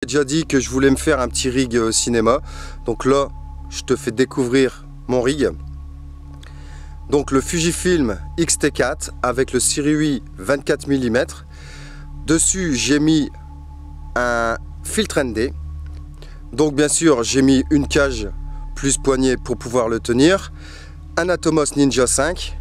déjà dit que je voulais me faire un petit rig cinéma. Donc là, je te fais découvrir mon rig. Donc le Fujifilm X-T4 avec le Sirui 24 mm. Dessus, j'ai mis un filtre ND. Donc bien sûr, j'ai mis une cage plus poignée pour pouvoir le tenir. Un Atomos Ninja 5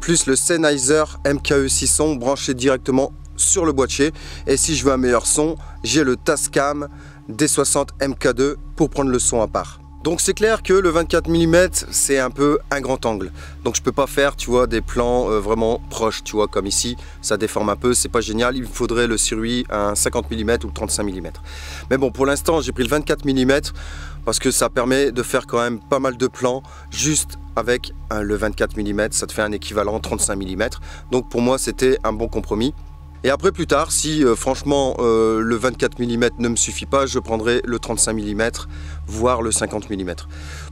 plus le Sennheiser MKE 600 branché directement sur le boîtier. Et si je veux un meilleur son, j'ai le Tascam D60 MK2 pour prendre le son à part. Donc c'est clair que le 24 mm c'est un peu un grand angle, donc je peux pas faire, tu vois, des plans vraiment proches, tu vois, comme ici, ça déforme un peu, c'est pas génial. Il faudrait le Sirui un 50 mm ou 35 mm. Mais bon, pour l'instant j'ai pris le 24 mm parce que ça permet de faire quand même pas mal de plans juste avec le 24 mm, ça te fait un équivalent 35 mm. Donc pour moi c'était un bon compromis. Et après plus tard, si franchement le 24 mm ne me suffit pas, je prendrai le 35 mm, voire le 50 mm.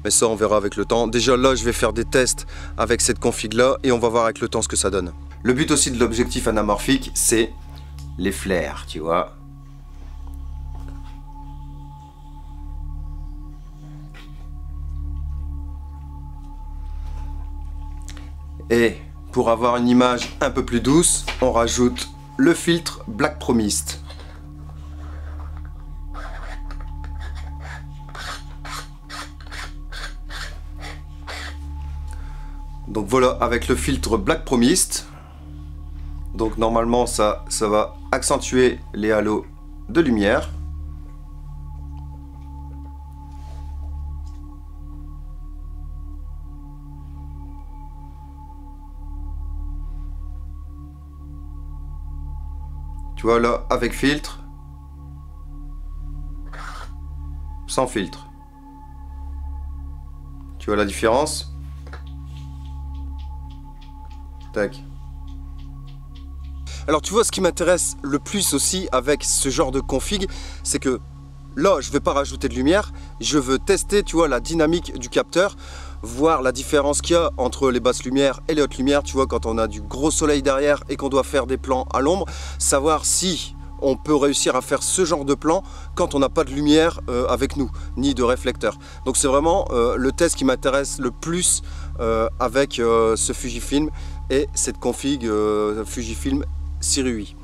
Mais ça on verra avec le temps. Déjà là je vais faire des tests avec cette config là et on va voir avec le temps ce que ça donne. Le but aussi de l'objectif anamorphique, c'est les flares, tu vois. Et pour avoir une image un peu plus douce, on rajoute le filtre Black Promised. Donc voilà, avec le filtre Black Promised, donc normalement ça va accentuer les halos de lumière. Tu vois là, avec filtre, sans filtre. Tu vois la différence? Tac. Alors tu vois, ce qui m'intéresse le plus aussi avec ce genre de config, c'est que là, je ne vais pas rajouter de lumière, je veux tester, tu vois, la dynamique du capteur, voir la différence qu'il y a entre les basses lumières et les hautes lumières, tu vois, quand on a du gros soleil derrière et qu'on doit faire des plans à l'ombre, savoir si on peut réussir à faire ce genre de plan quand on n'a pas de lumière avec nous, ni de réflecteur. Donc c'est vraiment le test qui m'intéresse le plus avec ce Fujifilm et cette config Fujifilm Sirui.